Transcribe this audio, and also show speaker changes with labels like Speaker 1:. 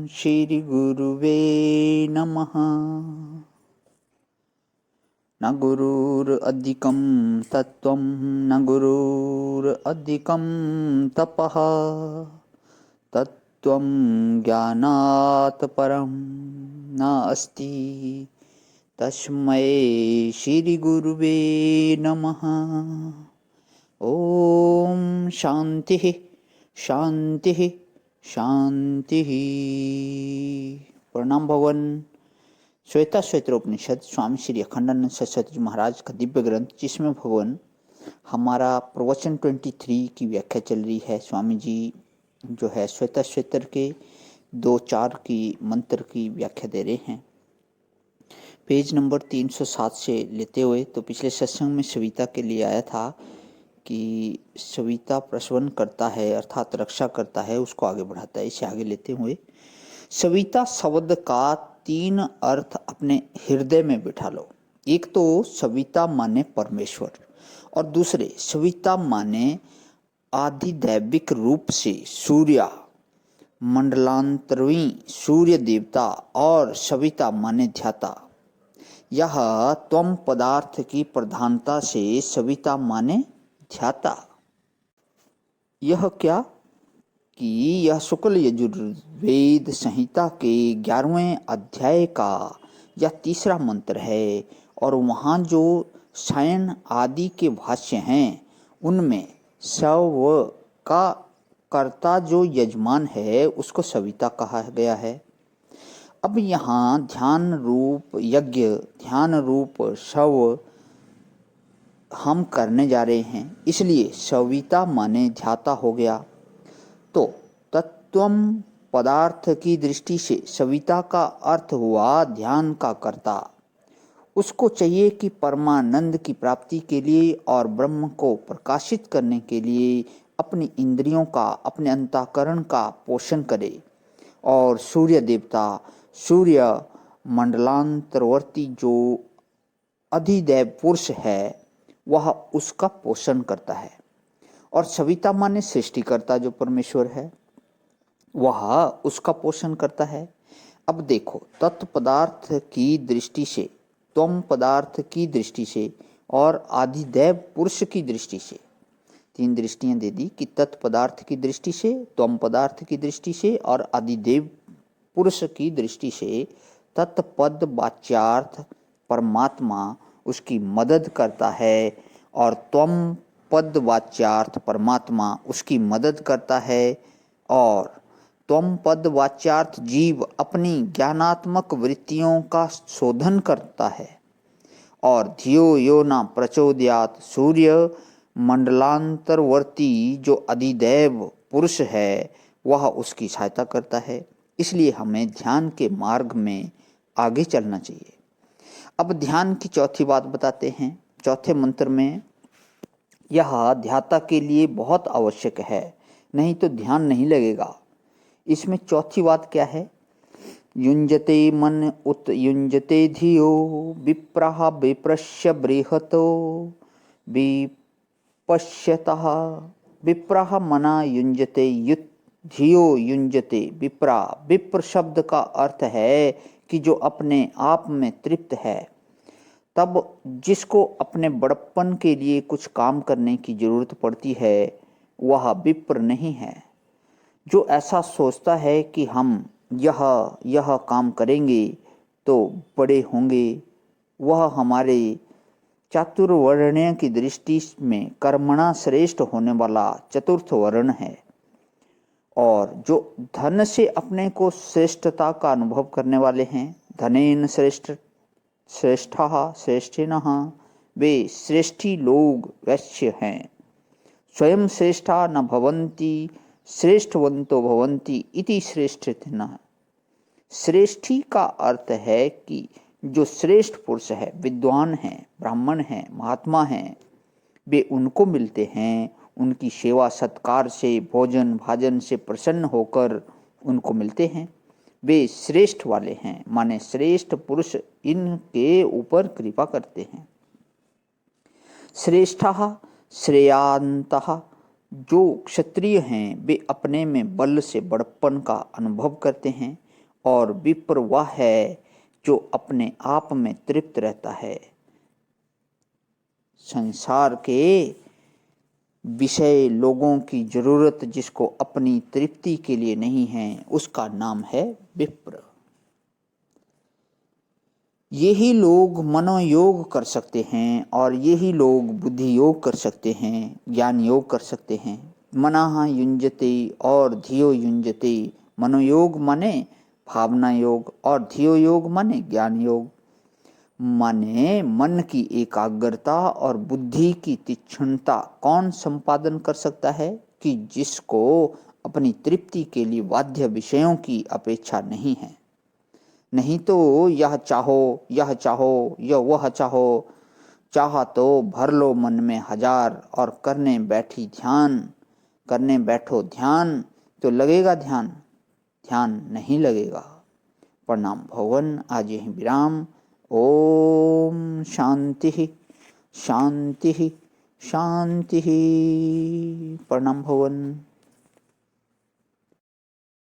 Speaker 1: श्रीगुरुवे नमः। न गुरुरधिकं तत्त्वं न गुरुरधिकं तपः, तत्त्वं ज्ञानात् परं नास्ति, तस्मै श्रीगुरुवे नमः। ओम शांति शांति शांति। प्रणाम भवन। श्वेता श्वेतरोपनिषद स्वामी श्री अखंडानंद सरस्वती जी महाराज का दिव्य ग्रंथ, जिसमें भगवान हमारा प्रवचन 23 की व्याख्या चल रही है। स्वामी जी जो है श्वेता श्वेतर के 2-4 की मंत्र की व्याख्या दे रहे हैं। पेज नंबर 307 से लेते हुए तो पिछले सत्संग में सविता के लिए आया था कि सविता प्रसवन करता है अर्थात रक्षा करता है, उसको आगे बढ़ाता है। इसे आगे लेते हुए सविता शब्द का 3 अर्थ अपने हृदय में बिठा लो। एक तो सविता माने परमेश्वर और दूसरे सविता माने आधिदैविक रूप से सूर्य, मंडलांतरवी सूर्य देवता, और सविता माने ध्याता। यह त्वम पदार्थ की प्रधानता से सविता माने ध्याता। यह क्या कि यह शुक्ल यजुर्वेद संहिता के 11वें अध्याय का यह तीसरा मंत्र है, और वहाँ जो सायन आदि के भाष्य हैं उनमें सव का कर्ता जो यजमान है उसको सविता कहा गया है। अब यहाँ ध्यान रूप यज्ञ, ध्यान रूप शव हम करने जा रहे हैं, इसलिए सविता माने ध्याता हो गया। तो तत्त्वम पदार्थ की दृष्टि से सविता का अर्थ हुआ ध्यान का कर्ता। उसको चाहिए कि परमानंद की प्राप्ति के लिए और ब्रह्म को प्रकाशित करने के लिए अपनी इंद्रियों का, अपने अंतःकरण का पोषण करे, और सूर्य देवता, सूर्य मंडलांतरवर्ती जो अधिदैव पुरुष है वह उसका पोषण करता है। और सविता माने सृष्टिकर्ता जो परमेश्वर है वह उसका पोषण करता है। अब देखो, तत्पदार्थ की दृष्टि से, त्वम पदार्थ की दृष्टि से और आदिदैव पुरुष की दृष्टि से 3 दृष्टियां दे दी कि तत्पदार्थ की दृष्टि से, त्वम पदार्थ की दृष्टि से और आदिदेव पुरुष की दृष्टि से तत्पद वाच्यार्थ परमात्मा उसकी मदद करता है, और त्वम पद वाच्यार्थ परमात्मा उसकी मदद करता है, और त्वम पद वाच्यार्थ जीव अपनी ज्ञानात्मक वृत्तियों का शोधन करता है, और धियो यो न प्रचोदयात सूर्य मंडलांतरवर्ती जो अधिदैव पुरुष है वह उसकी सहायता करता है। इसलिए हमें ध्यान के मार्ग में आगे चलना चाहिए। अब ध्यान की चौथी बात बताते हैं। चौथे मंत्र में यह ध्याता के लिए बहुत आवश्यक है, नहीं तो ध्यान नहीं लगेगा। इसमें चौथी बात क्या है? युञ्जते मन उत युञ्जते धियो विप्रः विप्रस्य बृहतो विपश्यतः। विप्रः मना युञ्जते युत धियो युञ्जते विप्रा। विप्र शब्द का अर्थ है कि जो अपने आप में तृप्त है। तब जिसको अपने बड़प्पन के लिए कुछ काम करने की जरूरत पड़ती है वह विप्र नहीं है। जो ऐसा सोचता है कि हम यह काम करेंगे तो बड़े होंगे, वह हमारे चातुर्वर्ण्य की दृष्टि में कर्मणा श्रेष्ठ होने वाला चतुर्थ वर्ण है। और जो धन से अपने को श्रेष्ठता का अनुभव करने वाले हैं, धनेन श्रेष्ठः श्रेष्ठिनः, वे श्रेष्ठी लोग वैश्य हैं। स्वयं श्रेष्ठा न भवन्ति श्रेष्ठवंतो भवन्ति इति श्रेष्ठिनः। श्रेष्ठी का अर्थ है कि जो श्रेष्ठ पुरुष है, विद्वान हैं, ब्राह्मण हैं, महात्मा हैं, वे उनको मिलते हैं। उनकी सेवा सत्कार से, भोजन भाजन से प्रसन्न होकर उनको मिलते हैं। वे श्रेष्ठ वाले हैं, माने श्रेष्ठ पुरुष इनके ऊपर कृपा करते हैं। श्रेष्ठः श्रेयांतः, जो क्षत्रिय हैं वे अपने में बल से बड़प्पन का अनुभव करते हैं और विप्र वह है जो अपने आप में तृप्त रहता है। संसार के विषय लोगों की जरूरत जिसको अपनी तृप्ति के लिए नहीं है, उसका नाम है विप्र। यही लोग मनोयोग कर सकते हैं और यही लोग बुद्धि योग कर सकते हैं, ज्ञान योग कर सकते हैं। मनः युञ्जते और धियो युञ्जते। मनोयोग माने भावना योग और धियो योग माने ज्ञान योग। माने मन की एकाग्रता और बुद्धि की तीक्ष्णता कौन संपादन कर सकता है कि जिसको अपनी तृप्ति के लिए बाध्य विषयों की अपेक्षा नहीं है। नहीं तो यह चाहो यह चाहो यह वह चाहो, चाहा तो भर लो मन में हजार और करने बैठो ध्यान तो लगेगा ध्यान, ध्यान नहीं लगेगा। प्रणाम भवन। आज यही विराम। ओम शांति शांति शांति। प्रणाम भवन।